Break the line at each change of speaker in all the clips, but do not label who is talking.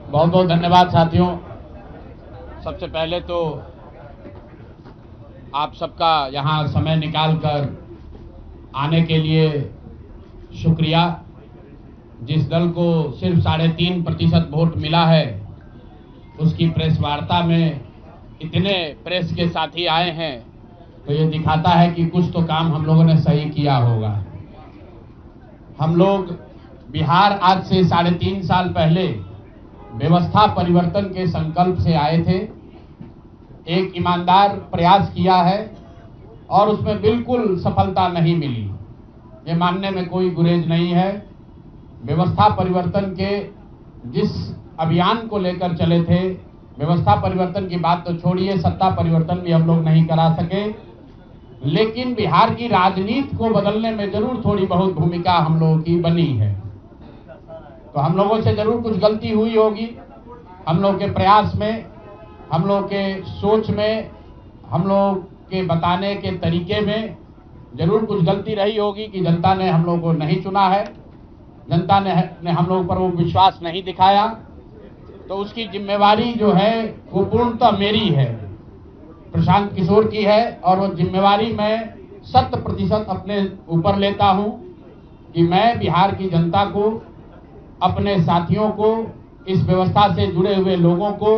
बहुत बहुत धन्यवाद साथियों। सबसे पहले तो आप सबका यहाँ समय निकालकर आने के लिए शुक्रिया। जिस दल को सिर्फ 3.5% वोट मिला है, उसकी प्रेस वार्ता में इतने प्रेस के साथी आए हैं, तो ये दिखाता है कि कुछ तो काम हम लोगों ने सही किया होगा। हम लोग बिहार आज से 3.5 साल पहले व्यवस्था परिवर्तन के संकल्प से आए थे। एक ईमानदार प्रयास किया है और उसमें बिल्कुल सफलता नहीं मिली, ये मानने में कोई गुरेज नहीं है। व्यवस्था परिवर्तन के जिस अभियान को लेकर चले थे, व्यवस्था परिवर्तन की बात तो छोड़िए, सत्ता परिवर्तन भी हम लोग नहीं करा सके, लेकिन बिहार की राजनीति को बदलने में जरूर थोड़ी बहुत भूमिका हम लोगों की बनी है। तो हम लोगों से जरूर कुछ गलती हुई होगी, हम लोग के प्रयास में, हम लोग के सोच में, हम लोग के बताने के तरीके में जरूर कुछ गलती रही होगी कि जनता ने हम लोग को नहीं चुना है, जनता ने हम लोग पर वो विश्वास नहीं दिखाया। तो उसकी जिम्मेवारी जो है वो पूर्णतः मेरी है, प्रशांत किशोर की है, और वो जिम्मेवारी मैं 100% अपने ऊपर लेता हूं कि मैं बिहार की जनता को, अपने साथियों को, इस व्यवस्था से जुड़े हुए लोगों को,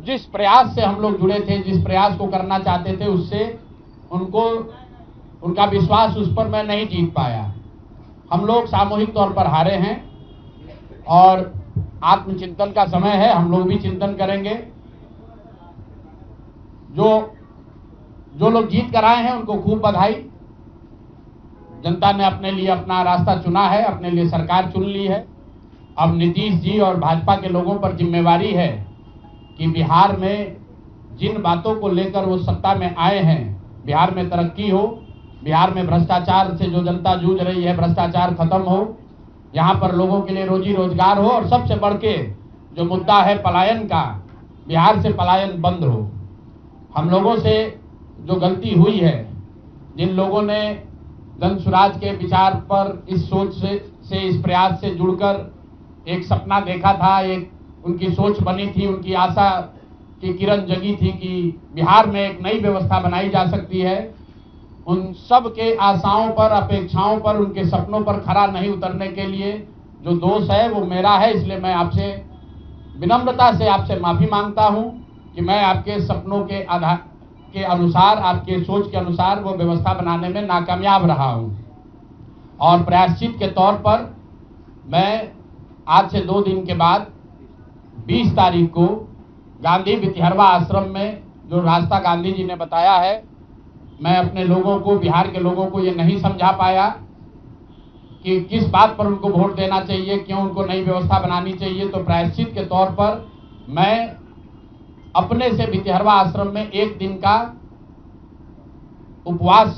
जिस प्रयास से हम लोग जुड़े थे, जिस प्रयास को करना चाहते थे, उससे उनका विश्वास उस पर मैं नहीं जीत पाया। हम लोग सामूहिक तौर पर हारे हैं और आत्मचिंतन का समय है, हम लोग भी चिंतन करेंगे। जो लोग जीत कर आए हैं उनको खूब बधाई। जनता ने अपने लिए अपना रास्ता चुना है, अपने लिए सरकार चुन ली है। अब नीतीश जी और भाजपा के लोगों पर जिम्मेवारी है कि बिहार में जिन बातों को लेकर वो सत्ता में आए हैं, बिहार में तरक्की हो, बिहार में भ्रष्टाचार से जो जनता जूझ रही है, भ्रष्टाचार खत्म हो, यहाँ पर लोगों के लिए रोजी रोजगार हो, और सबसे बढ़ के जो मुद्दा है पलायन का, बिहार से पलायन बंद हो। हम लोगों से जो गलती हुई है, जिन लोगों ने जन स्वराज के विचार पर इस सोच से इस प्रयास से जुड़कर एक सपना देखा था, एक उनकी सोच बनी थी, उनकी आशा की किरण जगी थी कि बिहार में एक नई व्यवस्था बनाई जा सकती है, उन सब के आशाओं पर, अपेक्षाओं पर, उनके सपनों पर खरा नहीं उतरने के लिए जो दोष है वो मेरा है। इसलिए मैं आपसे विनम्रता से आपसे माफी मांगता हूं कि मैं आपके सपनों के आधार के अनुसार, आपके सोच के अनुसार वो व्यवस्था बनाने में नाकामयाब रहा हूं। और प्रायश्चित के तौर पर मैं आज से 2 दिन के बाद 20 तारीख को गांधी भितिहरवा आश्रम में जो रास्ता गांधी जी ने बताया है, मैं अपने लोगों को, बिहार के लोगों को ये नहीं समझा पाया कि किस बात पर उनको वोट देना चाहिए, क्यों उनको नई व्यवस्था बनानी चाहिए। तो प्रायश्चित के तौर पर मैं अपने से भितिहरवा आश्रम में 1 दिन का उपवास,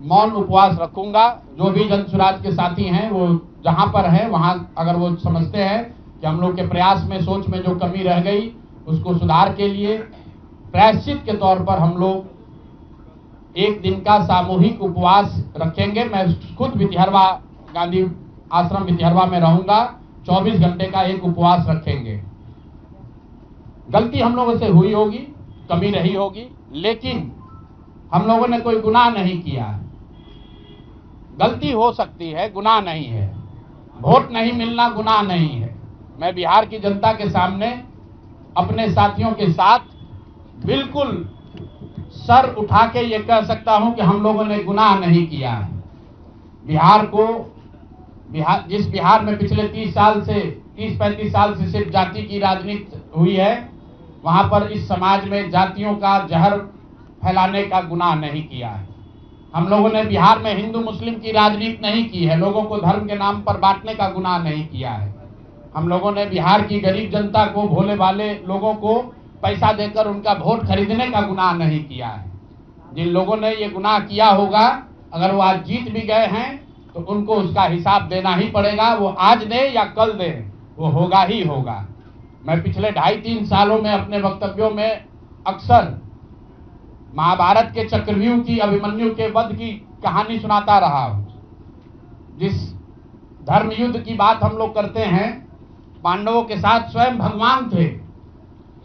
मौन उपवास रखूंगा। जो भी जन स्वराज के साथी हैं वो जहां पर हैं वहां, अगर वो समझते हैं कि हम लोग के प्रयास में, सोच में जो कमी रह गई, उसको सुधार के लिए प्रायश्चित के तौर पर हम लोग 1 दिन का सामूहिक उपवास रखेंगे। मैं खुद भितिहरवा, गांधी आश्रम भितिहरवा में रहूंगा, 24 घंटे का एक उपवास रखेंगे। गलती हम लोगों से हुई होगी, कमी रही होगी, लेकिन हम लोगों ने कोई गुनाह नहीं किया। गलती हो सकती है, गुनाह नहीं है। वोट नहीं मिलना गुनाह नहीं है। मैं बिहार की जनता के सामने अपने साथियों के साथ बिल्कुल सर उठा के ये कह सकता हूं कि हम लोगों ने गुनाह नहीं किया है। जिस बिहार में पिछले 30-35 साल से सिर्फ जाति की राजनीति हुई है, वहां पर इस समाज में जातियों का जहर फैलाने का गुनाह नहीं किया है। हम लोगों ने बिहार में हिंदू मुस्लिम की राजनीति नहीं की है, लोगों को धर्म के नाम पर बांटने का गुनाह नहीं किया है। हम लोगों ने बिहार की गरीब जनता को, भोले भाले लोगों को पैसा देकर उनका वोट खरीदने का गुनाह नहीं किया है। जिन लोगों ने ये गुनाह किया होगा, अगर वो आज जीत भी गए हैं तो उनको उसका हिसाब देना ही पड़ेगा। वो आज दे या कल दे, वो होगा ही होगा। मैं पिछले 2.5-3 सालों में अपने वक्तव्यों में अक्सर महाभारत के चक्रव्यूह की, अभिमन्यु के वध की कहानी सुनाता रहा हूं। जिस धर्म युद्ध की बात हम लोग करते हैं, पांडवों के साथ स्वयं भगवान थे,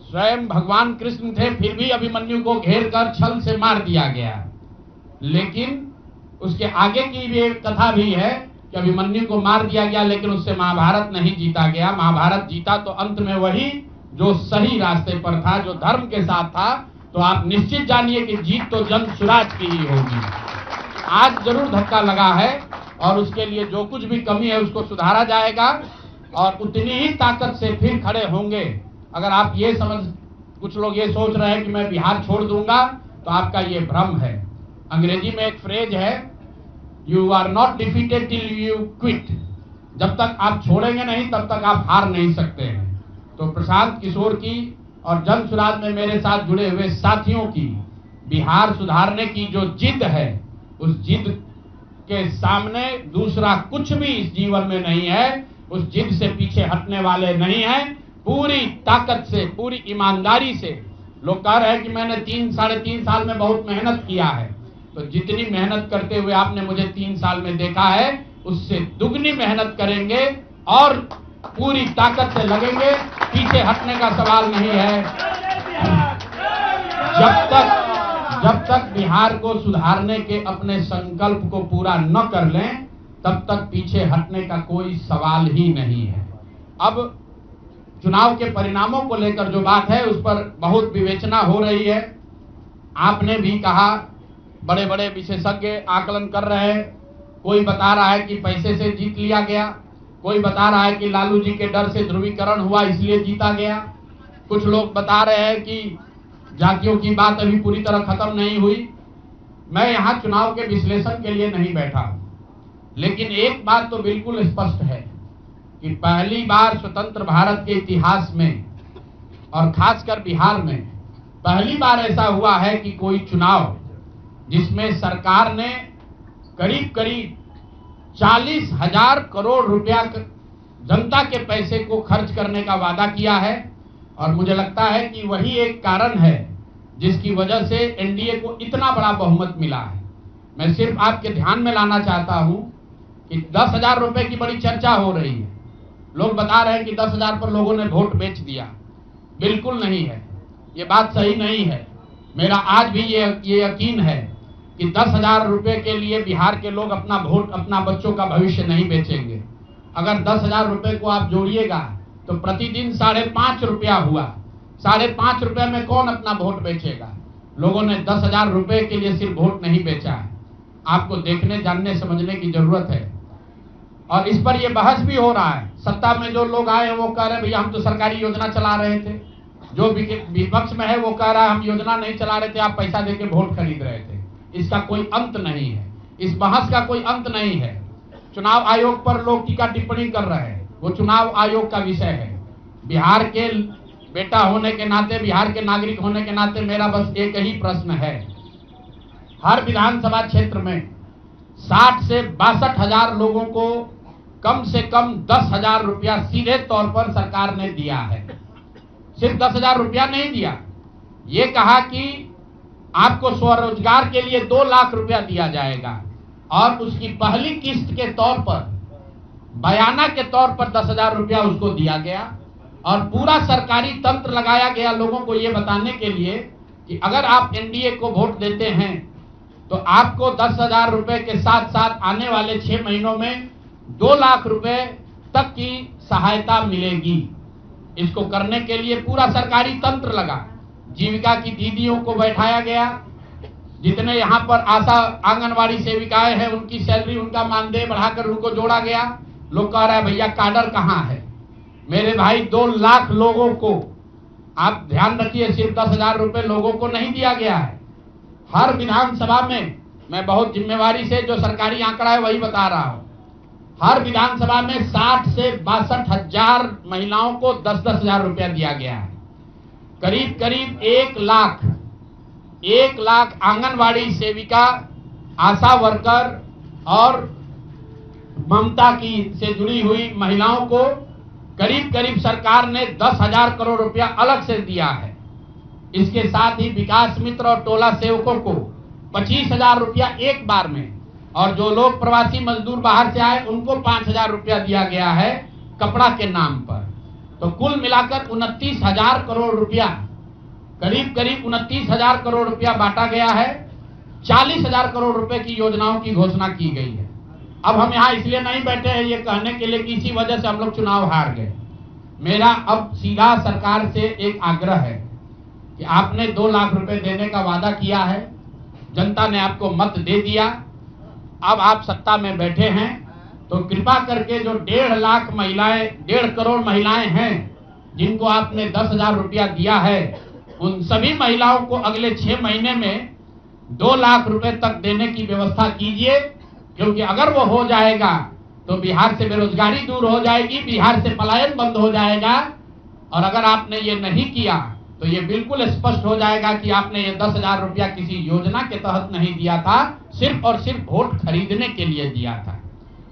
स्वयं भगवान कृष्ण थे, फिर भी अभिमन्यु को घेर कर छल से मार दिया गया। लेकिन उसके आगे की भी एक कथा भी है कि अभिमन्यु को मार दिया गया, लेकिन उससे महाभारत नहीं जीता गया। महाभारत जीता तो अंत में वही जो सही रास्ते पर था, जो धर्म के साथ था। तो आप निश्चित जानिए कि जीत तो जन स्वराज की ही होगी। आज जरूर धक्का लगा है और उसके लिए जो कुछ भी कमी है उसको सुधारा जाएगा और उतनी ही ताकत से फिर खड़े होंगे। अगर आप ये कुछ लोग ये सोच रहे हैं कि मैं बिहार छोड़ दूंगा, तो आपका ये भ्रम है। अंग्रेजी में एक फ्रेज है, you are not defeated till you quit. जब तक आप छोड़ेंगे नहीं तब तक आप हार नहीं सकते हैं। तो प्रशांत किशोर की और जन स्वराज में मेरे साथ जुड़े हुए साथियों की बिहार सुधारने की जो जिद है, उस जिद के सामने दूसरा कुछ भी इस जीवन में नहीं है। उस जिद से पीछे हटने वाले नहीं हैं। पूरी ताकत से, पूरी ईमानदारी से लोग कह रहे हैं कि मैंने 3-3.5 साल में बहुत मेहनत किया है। तो जितनी मेहनत करते हुए आपने मुझे 3 साल में देखा है, उससे दुगनी मेहनत करेंगे और पूरी ताकत से लगेंगे। पीछे हटने का सवाल नहीं है। जब तक बिहार को सुधारने के अपने संकल्प को पूरा न कर लें, तब तक पीछे हटने का कोई सवाल ही नहीं है। अब चुनाव के परिणामों को लेकर जो बात है, उस पर बहुत विवेचना हो रही है। आपने भी कहा, बड़े बड़े विशेषज्ञ आकलन कर रहे हैं। कोई बता रहा है कि पैसे से जीत लिया गया, कोई बता रहा है कि लालू जी के डर से ध्रुवीकरण हुआ इसलिए जीता गया। कुछ लोग बता रहे हैं कि जातियों की बात अभी पूरी तरह खत्म नहीं हुई। मैं यहाँ चुनाव के विश्लेषण के लिए नहीं बैठा हूँ, लेकिन एक बात तो बिल्कुल स्पष्ट है कि पहली बार स्वतंत्र भारत के इतिहास में और खासकर बिहार में पहली बार ऐसा हुआ है कि कोई चुनाव जिसमें सरकार ने करीब करीब 40,000 करोड़ रुपया जनता के पैसे को खर्च करने का वादा किया है। और मुझे लगता है कि वही एक कारण है जिसकी वजह से एनडीए को इतना बड़ा बहुमत मिला है। मैं सिर्फ आपके ध्यान में लाना चाहता हूं कि 10,000 रुपए की बड़ी चर्चा हो रही है। लोग बता रहे हैं कि 10,000 पर लोगों ने वोट बेच दिया। बिल्कुल नहीं है, ये बात सही नहीं है। मेरा आज भी ये यकीन है कि 10,000 रुपए के लिए बिहार के लोग अपना वोट, अपना बच्चों का भविष्य नहीं बेचेंगे। अगर 10,000 रुपए को आप जोड़िएगा तो प्रतिदिन 5.5 रुपया हुआ। 5.5 रुपये में कौन अपना वोट बेचेगा? लोगों ने 10,000 रुपए के लिए सिर्फ वोट नहीं बेचा है। आपको देखने, जानने, समझने की जरूरत है। और इस पर यह बहस भी हो रहा है। सत्ता में जो लोग आए हैं वो कह रहे हैं भैया हम तो सरकारी योजना चला रहे थे। जो विपक्ष में है वो कह रहा है हम योजना नहीं चला रहे थे, आप पैसा देके वोट खरीद रहे थे। इसका कोई अंत नहीं है, इस बहस का कोई अंत नहीं है। चुनाव आयोग पर लोग टीका टिप्पणी कर रहे हैं, वो चुनाव आयोग का विषय है। बिहार के बेटा होने के नाते, बिहार के नागरिक होने के नाते मेरा बस एक ही प्रश्न है। हर विधानसभा क्षेत्र में 60 से 62,000 लोगों को कम से कम 10,000 रुपया सीधे तौर पर सरकार ने दिया है। सिर्फ 10,000 रुपया नहीं दिया, ये कहा कि आपको स्वरोजगार के लिए 2 लाख रुपया दिया जाएगा और उसकी पहली किस्त के तौर पर, बयाना के तौर पर 10,000 रुपया उसको दिया गया। और पूरा सरकारी तंत्र लगाया गया लोगों को ये बताने के लिए कि अगर आप एनडीए को वोट देते हैं तो आपको 10,000 रुपए के साथ साथ आने वाले 6 महीनों में 2 लाख रुपए तक की सहायता मिलेगी। इसको करने के लिए पूरा सरकारी तंत्र लगा। जीविका की दीदियों को बैठाया गया। जितने यहाँ पर आशा आंगनवाड़ी सेविकाएं हैं उनकी सैलरी, उनका मानदेय बढ़ाकर उनको जोड़ा गया। लोग कह रहे हैं भैया काडर कहाँ है? मेरे भाई 2 लाख लोगों को, आप ध्यान रखिए, सिर्फ 10,000 रुपए लोगों को नहीं दिया गया है। हर विधानसभा में, मैं बहुत जिम्मेवारी से जो सरकारी आंकड़ा है वही बता रहा हूं, हर विधानसभा में 60 से 62,000 महिलाओं को 10-10,000 रुपया दिया गया है। करीब करीब 1 लाख आंगनवाड़ी सेविका, आशा वर्कर और ममता की से जुड़ी हुई महिलाओं को करीब करीब सरकार ने 10,000 करोड़ रुपया अलग से दिया है। इसके साथ ही विकास मित्र और टोला सेवकों को 25,000 रुपया एक बार में, और जो लोग प्रवासी मजदूर बाहर से आए उनको 5,000 रुपया दिया गया है कपड़ा के नाम पर। तो कुल मिलाकर 29,000 करोड़ रुपया, करीब करीब 29,000 करोड़ रुपया बांटा गया है। 40,000 करोड़ रुपए की योजनाओं की घोषणा की गई है। अब हम यहाँ इसलिए नहीं बैठे हैं ये कहने के लिए कि इसी वजह से हम लोग चुनाव हार गए। मेरा अब सीधा सरकार से एक आग्रह है कि आपने 2 लाख रुपए देने का वादा किया है, जनता ने आपको मत दे दिया, अब आप सत्ता में बैठे हैं, तो कृपा करके जो 1.5 लाख महिलाएं, 1.5 करोड़ महिलाएं हैं जिनको आपने 10,000 रुपया दिया है, उन सभी महिलाओं को अगले 6 महीने में 2 लाख रुपए तक देने की व्यवस्था कीजिए। क्योंकि अगर वो हो जाएगा तो बिहार से बेरोजगारी दूर हो जाएगी, बिहार से पलायन बंद हो जाएगा। और अगर आपने ये नहीं किया तो ये बिल्कुल स्पष्ट हो जाएगा कि आपने ये 10,000 रुपया किसी योजना के तहत नहीं दिया था, सिर्फ और सिर्फ वोट खरीदने के लिए दिया था।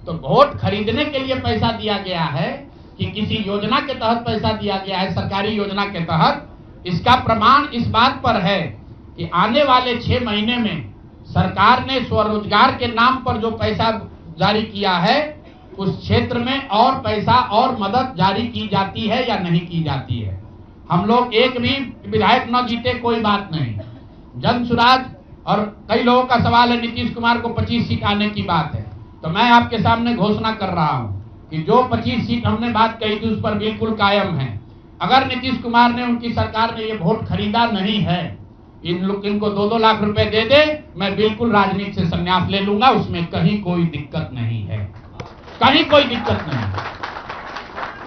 तो वोट खरीदने के लिए पैसा दिया गया है कि किसी योजना के तहत पैसा दिया गया है, सरकारी योजना के तहत, इसका प्रमाण इस बात पर है कि आने वाले 6 महीने में सरकार ने स्वरोजगार के नाम पर जो पैसा जारी किया है, उस क्षेत्र में और पैसा और मदद जारी की जाती है या नहीं की जाती है। हम लोग एक भी विधायक न जीते कोई बात नहीं, जन सुराज, और कई लोगों का सवाल है नीतीश कुमार को 25 सीट आने की बात है, तो मैं आपके सामने घोषणा कर रहा हूं कि जो 25 सीट हमने बात कही थी उस पर बिल्कुल कायम है। अगर नीतीश कुमार ने, उनकी सरकार ने ये वोट खरीदा नहीं है, इनको 2-2 लाख रुपए दे दे, मैं बिल्कुल राजनीति से संन्यास ले लूंगा, उसमें कहीं कोई दिक्कत नहीं है, कहीं कोई दिक्कत नहीं।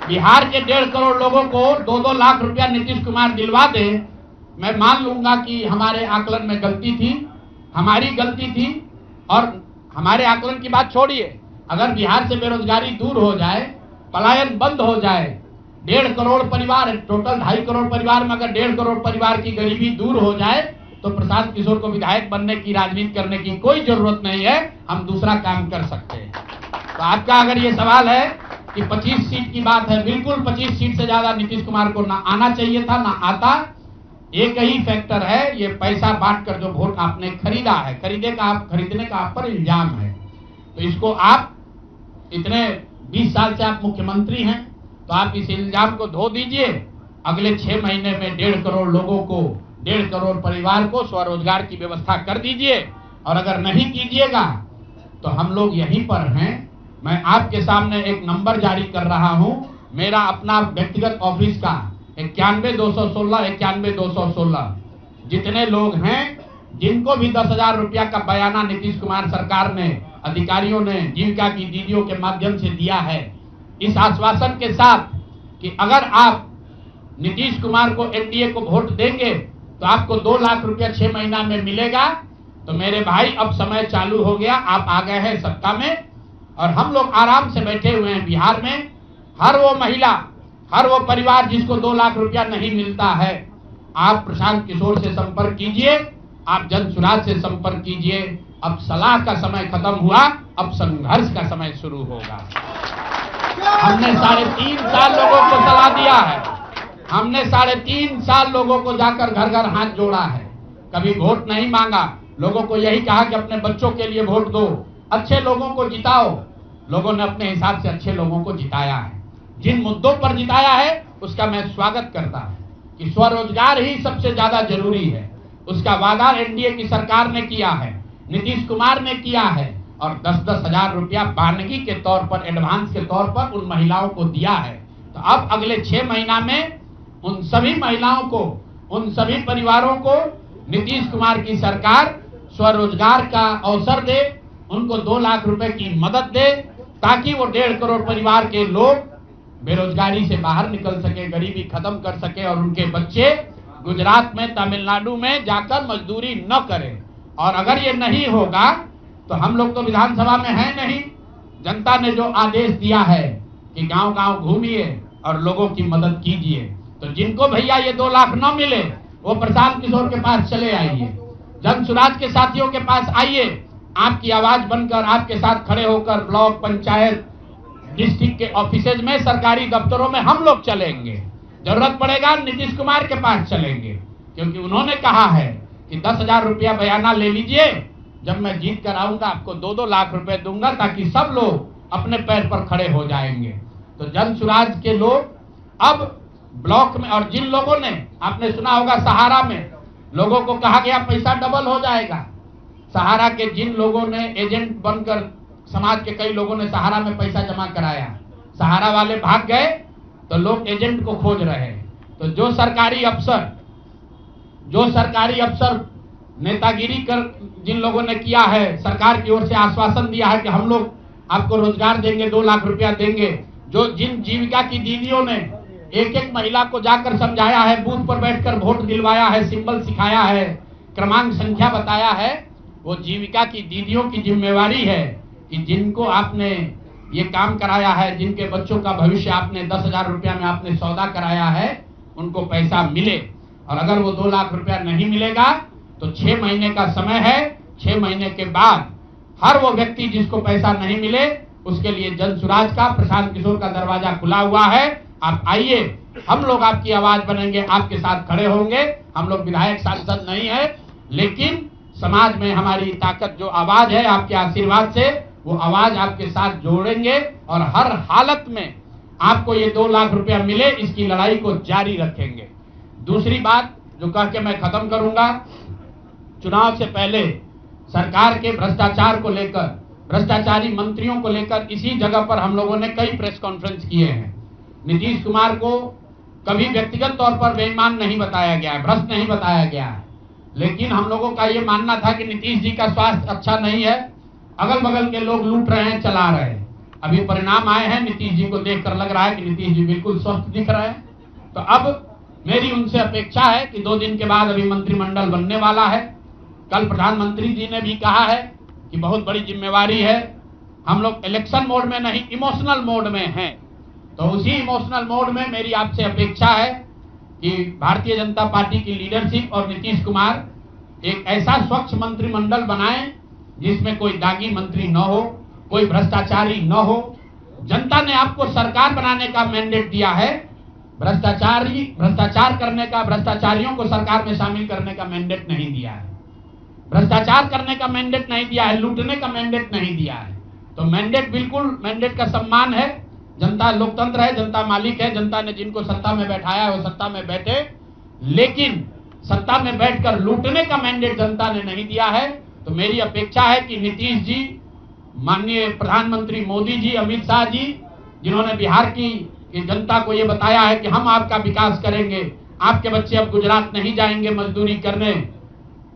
बिहार के 1.5 करोड़ लोगों को 2-2 लाख रुपया नीतीश कुमार दिलवा दे, मैं मान लूंगा कि हमारे आकलन में गलती थी, हमारी गलती थी। और हमारे आकलन की बात छोड़िए, अगर बिहार से बेरोजगारी दूर हो जाए, पलायन बंद हो जाए, 1.5 करोड़ परिवार, टोटल 2.5 करोड़ परिवार में अगर 1.5 करोड़ परिवार की गरीबी दूर हो जाए, तो प्रशांत किशोर को विधायक बनने की, राजनीति करने की कोई जरूरत नहीं है, हम दूसरा काम कर सकते हैं। तो आपका अगर ये सवाल है कि 25 सीट की बात है, बिल्कुल 25 सीट से ज्यादा नीतीश कुमार को ना आना चाहिए था, ना आता। एक ही फैक्टर है, ये पैसा बांटकर जो वोट आपने खरीदा है, खरीदने का आप पर इल्जाम है। तो इसको आप इतने 20 साल से आप मुख्यमंत्री हैं, तो आप इस इल्जाम को धो दीजिए। अगले 6 महीने में 1.5 करोड़ लोगों को, 1.5 करोड़ परिवार को स्वरोजगार की व्यवस्था कर दीजिए। और अगर नहीं कीजिएगा तो हम लोग यहीं पर हैं। मैं आपके सामने एक नंबर जारी कर रहा हूं, मेरा अपना व्यक्तिगत ऑफिस का 91-216, 91-216। जितने लोग हैं जिनको भी 10,000 रुपया का बयाना नीतीश कुमार सरकार ने, अधिकारियों ने, जीविका की दीदियों के माध्यम से दिया है, इस आश्वासन के साथ कि अगर आप नीतीश कुमार को, एनडीए को वोट देंगे तो आपको 2 लाख रुपया 6 महीना में मिलेगा। तो मेरे भाई, अब समय चालू हो गया, आप आ गए हैं सत्ता में और हम लोग आराम से बैठे हुए हैं बिहार में। हर वो महिला, हर वो परिवार जिसको 2 लाख रुपया नहीं मिलता है, आप प्रशांत किशोर से संपर्क कीजिए, आप जन सुराज से संपर्क कीजिए। अब सलाह का समय खत्म हुआ, अब संघर्ष का समय शुरू होगा। हमने 3.5 साल लोगों को सलाह दिया है, हमने 3.5 साल लोगों को जाकर घर घर हाथ जोड़ा है, कभी वोट नहीं मांगा। लोगों को यही कहा कि अपने बच्चों के लिए वोट दो, अच्छे लोगों को जिताओ। लोगों ने अपने हिसाब से अच्छे लोगों को जिताया है। जिन मुद्दों पर जिताया है उसका मैं स्वागत करता हूं कि स्वरोजगार ही सबसे ज्यादा जरूरी है। उसका वादा एनडीए की सरकार ने किया है, नीतीश कुमार ने किया है, और 10-10 हजार रुपया बानगी के तौर पर, एडवांस के तौर पर उन महिलाओं को दिया है। तो अब अगले 6 महीना में उन सभी महिलाओं को, उन सभी परिवारों को नीतीश कुमार की सरकार स्वरोजगार का अवसर दे, उनको 2 लाख रुपए की मदद दे, ताकि वो 1.5 करोड़ परिवार के लोग बेरोजगारी से बाहर निकल सके, गरीबी खत्म कर सके और उनके बच्चे गुजरात में, तमिलनाडु में जाकर मजदूरी न करें। और अगर ये नहीं होगा तो हम लोग तो विधानसभा में हैं नहीं। जनता ने जो आदेश दिया है कि गांव-गांव घूमिए और लोगों की मदद कीजिए, तो जिनको भैया ये 2 लाख न मिले वो प्रशांत किशोर के पास चले आइए, जन सुराज के साथियों के पास आइए, आपकी आवाज बनकर, आपके साथ खड़े होकर ब्लॉक, पंचायत, डिस्ट्रिक्ट के ऑफिसेज में, सरकारी दफ्तरों में हम लोग चलेंगे। जरूरत पड़ेगा नीतीश कुमार के पास चलेंगे, क्योंकि उन्होंने कहा है कि 10,000 रुपया बयाना ले लीजिए, जब मैं जीत कर आऊंगा आपको 2-2 लाख रुपए दूंगा, ताकि सब लोग अपने पैर पर खड़े हो जाएंगे। तो जन सुराज के लोग अब ब्लॉक में, और जिन लोगों ने, आपने सुना होगा सहारा में लोगों को कहा गया पैसा डबल हो जाएगा, सहारा के जिन लोगों ने एजेंट बनकर, समाज के कई लोगों ने सहारा में पैसा जमा कराया, सहारा वाले भाग गए तो लोग एजेंट को खोज रहे हैं। तो जो सरकारी अफसर नेतागिरी कर जिन लोगों ने किया है, सरकार की ओर से आश्वासन दिया है कि हम लोग आपको रोजगार देंगे, 2 लाख रुपया देंगे, जो जिन जीविका की दीदियों ने एक एक महिला को जाकर समझाया है, बूथ पर बैठकर वोट दिलवाया है, सिंबल सिखाया है, क्रमांक संख्या बताया है, वो जीविका की दीदियों की जिम्मेवारी है कि जिनको आपने ये काम कराया है, जिनके बच्चों का भविष्य आपने 10,000 रुपया में आपने सौदा कराया है, उनको पैसा मिले। और अगर वो 2 लाख रुपया नहीं मिलेगा तो 6 महीने का समय है, 6 महीने के बाद हर वो व्यक्ति जिसको पैसा नहीं मिले उसके लिए जन सुराज का, प्रशांत किशोर का दरवाजा खुला हुआ है। आप आइए, हम लोग आपकी आवाज बनेंगे, आपके साथ खड़े होंगे। हम लोग विधायक सांसद नहीं है, लेकिन समाज में हमारी ताकत जो आवाज है, आपके आशीर्वाद से वो आवाज आपके साथ जोड़ेंगे और हर हालत में आपको ये 2 लाख रुपया मिले, इसकी लड़ाई को जारी रखेंगे। दूसरी बात जो कह के मैं खत्म करूंगा, चुनाव से पहले सरकार के भ्रष्टाचार को लेकर, भ्रष्टाचारी मंत्रियों को लेकर इसी जगह पर हम लोगों ने कई प्रेस कॉन्फ्रेंस किए हैं। नीतीश कुमार को कभी व्यक्तिगत तौर पर बेईमान नहीं बताया गया है, भ्रष्ट नहीं बताया गया है, लेकिन हम लोगों का ये मानना था कि नीतीश जी का स्वास्थ्य अच्छा नहीं है, अगल बगल के लोग लूट रहे हैं, चला रहे हैं। अभी परिणाम आए हैं, नीतीश जी को देखकर लग रहा है कि नीतीश जी बिल्कुल स्वस्थ दिख रहे हैं। तो अब मेरी उनसे अपेक्षा है कि 2 दिन के बाद अभी मंत्रिमंडल बनने वाला है। कल प्रधानमंत्री जी ने भी कहा है कि बहुत बड़ी जिम्मेवारी है, हम लोग इलेक्शन मोड में नहीं, इमोशनल मोड में हैं। तो उसी इमोशनल मोड में मेरी आपसे अपेक्षा है कि भारतीय जनता पार्टी की लीडरशिप और नीतीश कुमार एक ऐसा स्वच्छ मंत्रिमंडल बनाएं जिसमें कोई दागी मंत्री न हो, कोई भ्रष्टाचारी न हो। जनता ने आपको सरकार बनाने का मैंडेट दिया है, भ्रष्टाचार करने का, भ्रष्टाचारियों को सरकार में शामिल करने का मैंडेट नहीं दिया है, भ्रष्टाचार करने का मैंडेट नहीं दिया है, लूटने का मैंडेट नहीं दिया है। तो मैंडेट, बिल्कुल मैंडेट का सम्मान है। जनता लोकतंत्र है, जनता मालिक है, जनता ने जिनको सत्ता में बैठाया है वो सत्ता में बैठे, लेकिन सत्ता में बैठकर लूटने का मैंडेट जनता ने नहीं दिया है। तो मेरी अपेक्षा है कि नीतीश जी, माननीय प्रधानमंत्री मोदी जी, अमित शाह जी, जिन्होंने बिहार की जनता को ये बताया है कि हम आपका विकास करेंगे, आपके बच्चे अब गुजरात नहीं जाएंगे मजदूरी करने,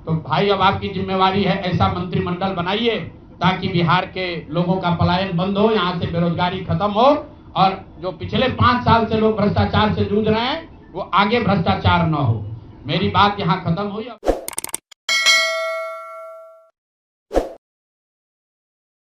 तो भाई अब आपकी जिम्मेवारी है ऐसा मंत्रिमंडल बनाइए ताकि बिहार के लोगों का पलायन बंद हो, यहाँ से बेरोजगारी खत्म हो, और जो पिछले 5 साल से लोग भ्रष्टाचार से जूझ रहे हैं वो आगे भ्रष्टाचार न हो। मेरी बात यहाँ खत्म हुई।